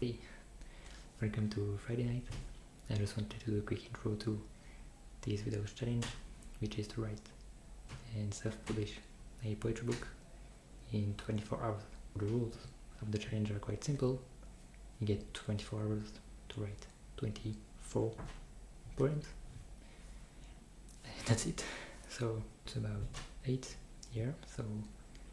Hey, welcome to Friday night. I just wanted to do a quick intro to this video's challenge, which is to write and self-publish a poetry book in 24 hours. The rules of the challenge are quite simple. You get 24 hours to write 24 poems. And that's it. So it's about 8 here. So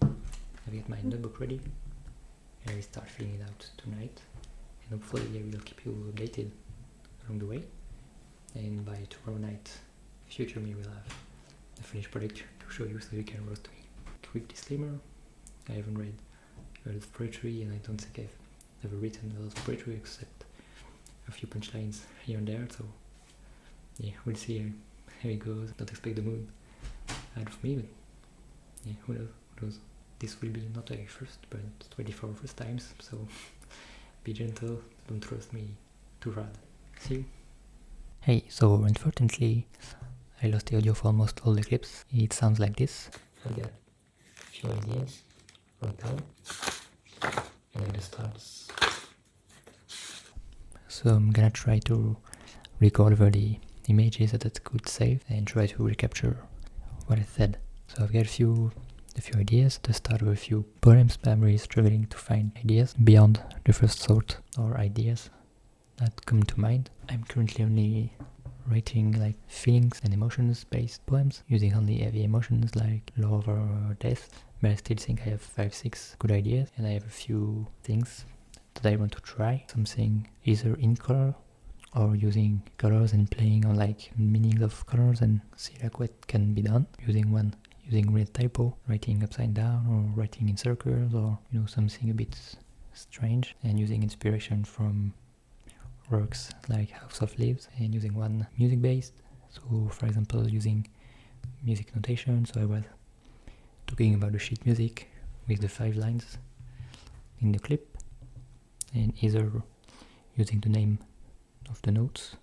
I've got my notebook ready and I start filling it out tonight. And hopefully I will keep you updated along the way. And by tomorrow night, future me will have a finished product to show you so you can roast me. Quick disclaimer, I haven't read a lot of poetry and I don't think I've ever written a lot of poetry except a few punchlines here and there, so yeah, we'll see how it goes. Don't expect the mood out of me, but yeah, who knows. This will be not a first, but 24 first times, so be gentle, don't trust me too hard. See you. Hey, so unfortunately I lost the audio for almost all the clips. It sounds like this. I got a few ideas from now, and it starts. So I'm gonna try to record over the images that it could save and try to recapture what I said. So I've got a few ideas to start with a few poems, but I'm really struggling to find ideas beyond the first thought or ideas that come to mind. I'm currently only writing like feelings and emotions based poems, using only heavy emotions like love or death, but I still think I have 5-6 good ideas, and I have a few things that I want to try. Something either in color or using colors and playing on like meanings of colors and see like what can be done. Using red typo, writing upside down or writing in circles, or something a bit strange, and using inspiration from works like House of Leaves, and using one music based. So for example, using music notation. So I was talking about the sheet music with the 5 lines in the clip, and either using the name of the notes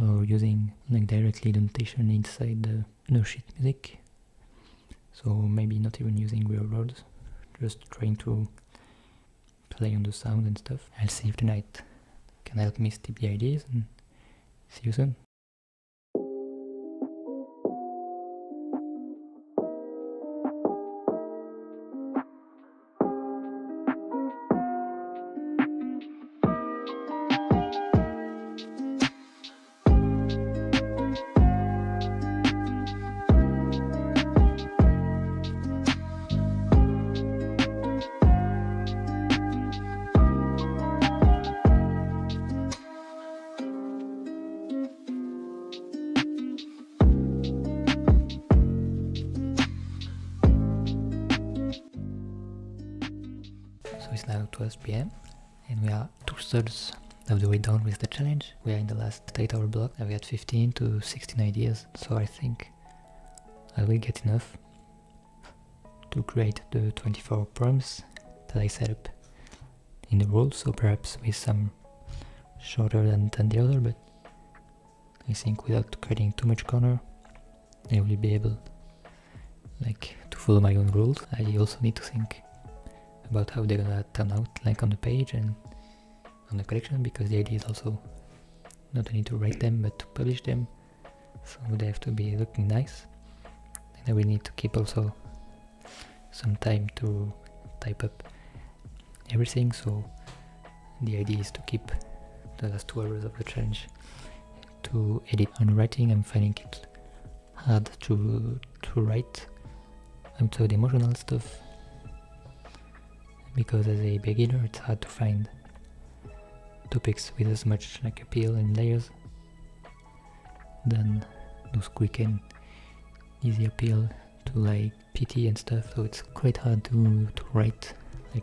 or using like directly the notation inside the sheet music. So maybe not even using real words, just trying to play on the sound and stuff. I'll see if tonight can help me steep the ideas, and see you soon. So it's now 12 PM and we are 2/3 of the way done with the challenge. We are in the last 8-hour block. I've got 15 to 16 ideas, so I think I will get enough to create the 24 poems that I set up in the rules, so perhaps with some shorter than the other, but I think without creating too much corner I will be able to follow my own rules. I also need to think about how they're gonna turn out on the page and on the collection, because the idea is also not only to write them but to publish them, so they have to be looking nice, and I will need to keep also some time to type up everything. So the idea is to keep the last 2 hours of the challenge to edit. On writing, I'm finding it hard to write outside emotional stuff, because as a beginner it's hard to find topics with as much appeal and layers than those quick and easy appeal to pity and stuff. So it's quite hard to write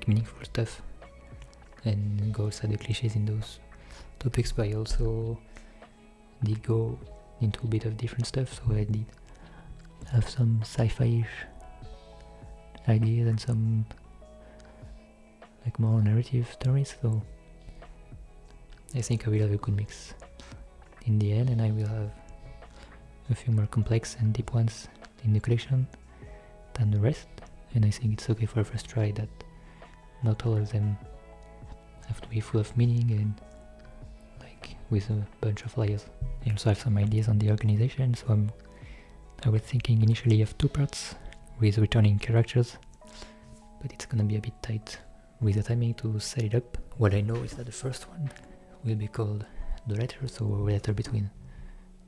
meaningful stuff and go outside the cliches in those topics. But I also did go into a bit of different stuff, so I did have some sci-fi-ish ideas and some more narrative stories, so I think I will have a good mix in the end, and I will have a few more complex and deep ones in the collection than the rest, and I think it's okay for a first try that not all of them have to be full of meaning and like with a bunch of layers. I also have some ideas on the organization, so I was thinking initially of 2 parts with returning characters, but it's gonna be a bit tight with the timing to set it up. What I know is that the first one will be called the letter, so a letter between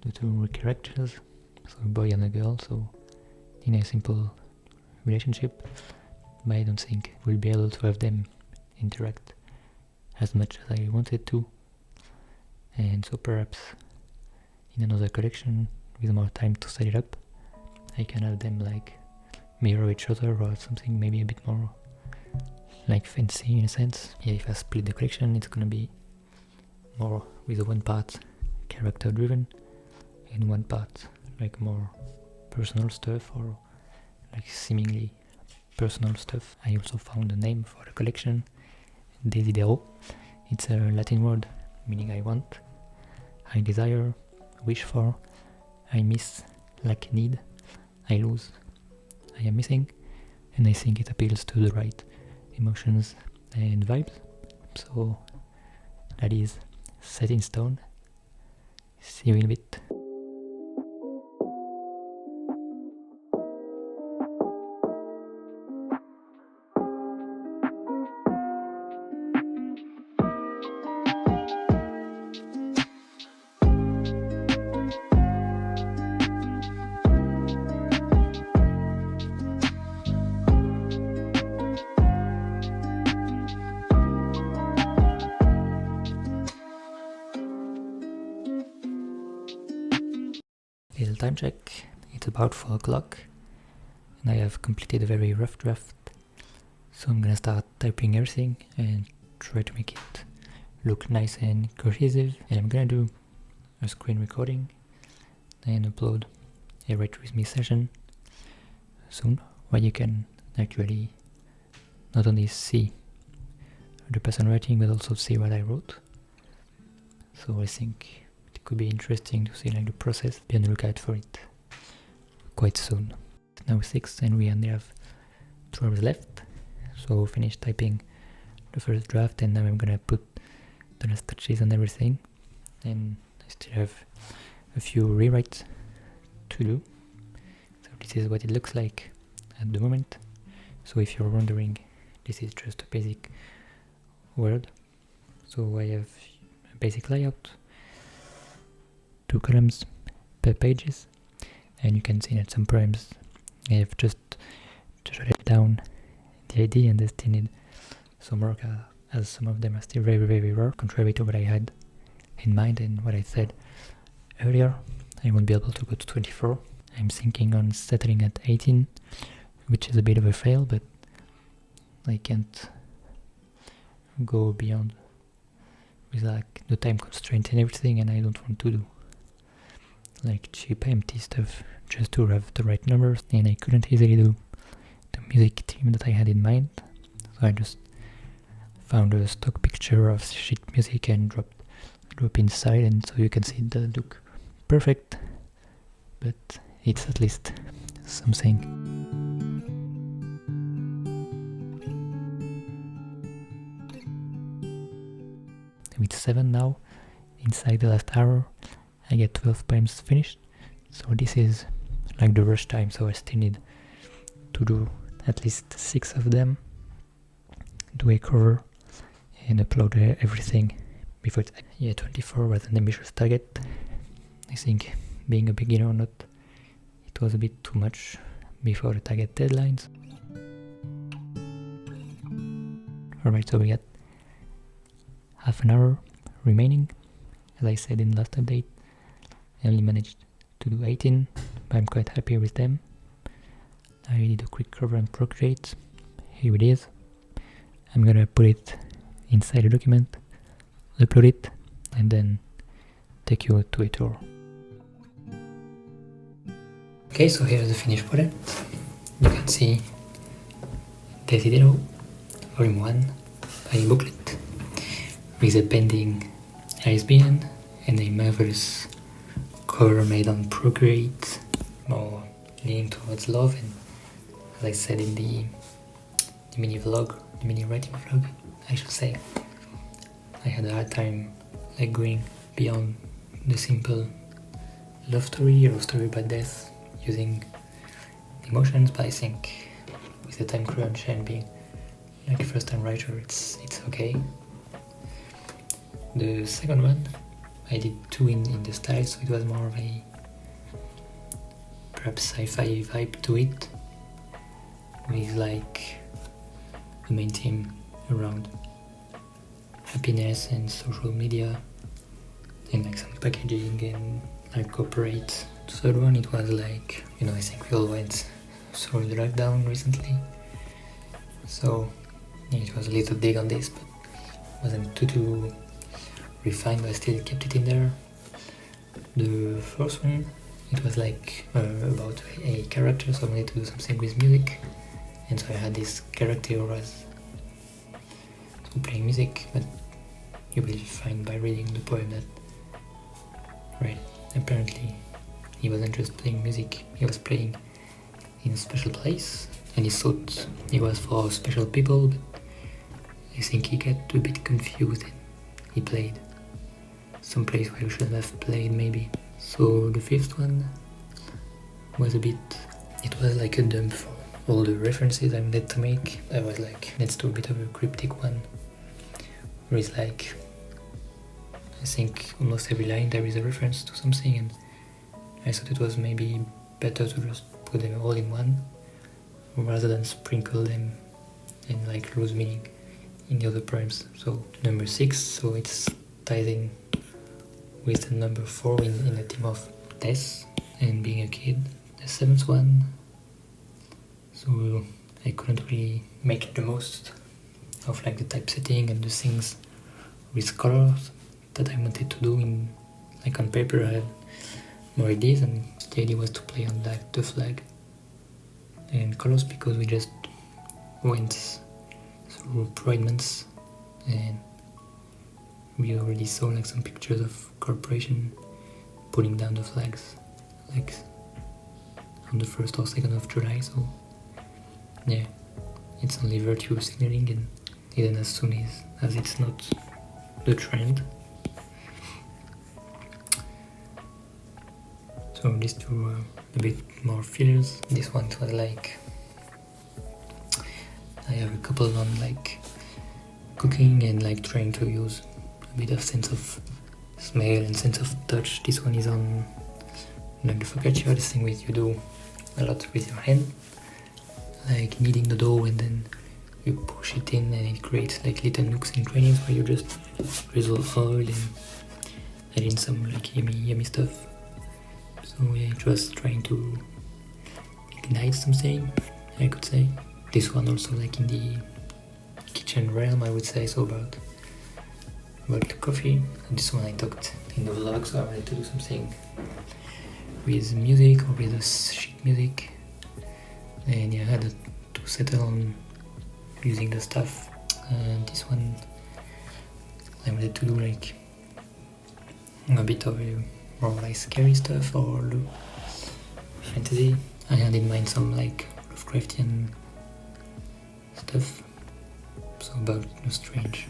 the 2 characters, so a boy and a girl, so in a simple relationship, but I don't think we'll be able to have them interact as much as I wanted to, and so perhaps in another collection with more time to set it up, I can have them like mirror each other or something maybe a bit more like fancy in a sense. Yeah, if I split the collection, it's gonna be more with one part character driven and one part like more personal stuff or like seemingly personal stuff. I also found a name for the collection, Desidero. It's a Latin word meaning I want, I desire, wish for, I miss, lack, need, I lose, I am missing, and I think it appeals to the right emotions and vibes. So that is set in stone. See you in a bit. Little time check, it's about 4 o'clock and I have completed a very rough draft, so I'm gonna start typing everything and try to make it look nice and cohesive, and I'm gonna do a screen recording and upload a Write With Me session soon, where you can actually not only see the person writing but also see what I wrote. So I think it could be interesting to see like the process. Be on the lookout for it quite soon. It's now 6 and we only have 2 hours left, so finish typing the first draft and now I'm gonna put the last touches on everything, and I still have a few rewrites to do. So this is what it looks like at the moment. So if you're wondering, this is just a basic Word. So I have a basic layout, 2 columns per pages, and you can see that sometimes I have just jotted down the idea and they still need some work, as some of them are still very raw, contrary to what I had in mind and what I said earlier. I won't be able to go to 24. I'm thinking on settling at 18, which is a bit of a fail, but I can't go beyond with like the time constraint and everything, and I don't want to do like cheap empty stuff just to have the right numbers, and I couldn't easily do the music theme that I had in mind, so I just found a stock picture of sheet music and drop inside, and so you can see it doesn't look perfect, but it's at least something. With 7 now, inside the last hour, I get 12 poems finished, so this is like the rush time, so I still need to do at least 6 of them, do a cover, and upload everything before it's... Yeah, 24 was an ambitious target. I think, being a beginner or not, it was a bit too much before the target deadlines. Alright, so we got half an hour remaining. As I said in the last update, I only managed to do 18, but I'm quite happy with them. I did a quick cover and procreate. Here it is. I'm gonna put it inside the document, upload it, and then take you to a tour. Okay, so here's the finished product. You can see Desidero, Volume 1, by booklet, with a pending ISBN and a marvelous cover made on Procreate, more leaning towards love, and as I said in the mini vlog, the mini writing vlog, I should say, I had a hard time like going beyond the simple love story or story about death using emotions, but I think with the time crunch and being like a first time writer, it's okay. The second one, I did 2 in the style, so it was more of a perhaps sci-fi vibe to it, with like the main theme around happiness and social media and like some packaging and like corporate. The third one, it was like, I think we all went through the lockdown recently, so yeah, it was a little big on this, but wasn't too refined, but I still kept it in there. The first one, it was like about a character, so I wanted to do something with music, and so I had this character who was playing music, but you will find by reading the poem that, right, apparently he wasn't just playing music, he was playing in a special place, and he thought he was for special people, but I think he got a bit confused and he played some place where you shouldn't have played maybe. So the fifth one was it was like a dump for all the references I wanted to make. I was like, let's do a bit of a cryptic one, where it's like, I think almost every line there is a reference to something, and I thought it was maybe better to just put them all in one, rather than sprinkle them and like lose meaning in the other poems. So number 6, so it's ties in with the number 4 in the theme of death and being a kid. The 7th one, so I couldn't really make the most of like the typesetting and the things with colors that I wanted to do in like on paper. I had more ideas, and the idea was to play on like the flag and colors, because we just went through Pride Month and we already saw like some pictures of corporation putting down the flags like on the 1st or 2nd of July, so yeah, it's only virtue signaling, and even as soon as it's not the trend. So these two were a bit more fillers. This one was like, I have a couple on like cooking and like trying to use a bit of sense of smell and sense of touch. This one is on like the focaccia, this thing with you do a lot with your hand, like kneading the dough and then you push it in and it creates like little nooks and crannies where you just drizzle oil and add in some like yummy stuff. So yeah, it was trying to ignite something, I could say. This one also like in the kitchen realm, I would say, so about the coffee. And this one I talked in the vlog, so I wanted to do something with music or with sheet music. And yeah, I had to settle on using the stuff. And this one I wanted to do like a bit of a more like scary stuff or fantasy. I had in mind some like Lovecraftian stuff, so about a strange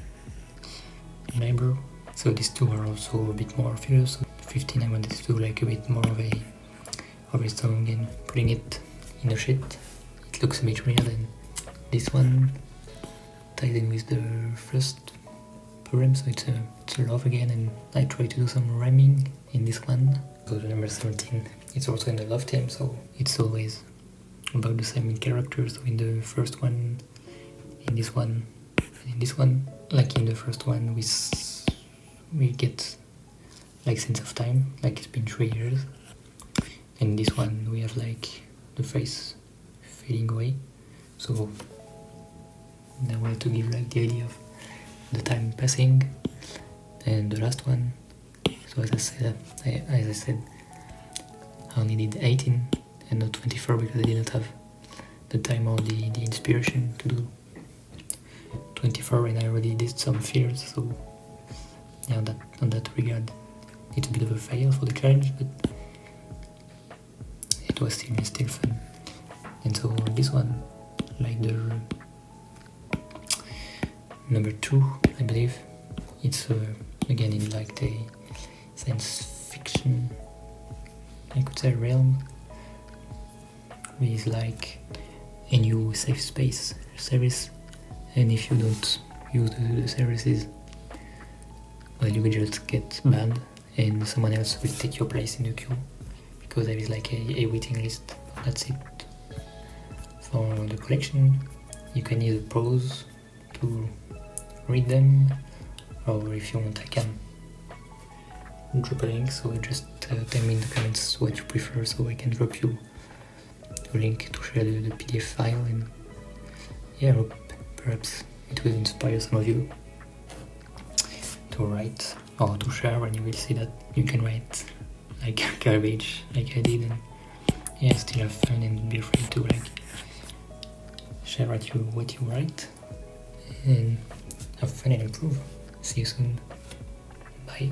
neighbor. So these two are also a bit more fillers. So 15 I wanted to do like a bit more of a song and putting it in a sheet. It looks a bit weird, and this one ties in with the first poem, so it's a love again, and I try to do some rhyming in this one. So the number 17, it's also in the love theme, so it's always about the same in characters. So in the first one, in this one, and in this one, like in the first one, we get like sense of time, like it's been 3 years. In this one, we have like the face fading away. So I wanted to give like the idea of the time passing. And the last one, so as I said, I only did 18 and not 24 because I didn't have the time or the inspiration to do 24, and I already did some fears, so yeah, on that regard it's a bit of a fail for the challenge, but it was still fun. And so this one, like the number 2, I believe, It's again in like the science fiction, I could say, realm, with like a new safe space service, and if you don't use the services, well, you will just get banned and someone else will take your place in the queue, because there is like a waiting list. That's it. For the collection, you can either pause to read them, or if you want I can drop a link, so just tell me in the comments what you prefer, so I can drop you a link to share the PDF file, and yeah, I hope perhaps it will inspire some of you to write or to share, and you will see that you can write like garbage like I did, and yeah, still have fun and be afraid to like share what you write, and have fun and improve. See you soon. Bye.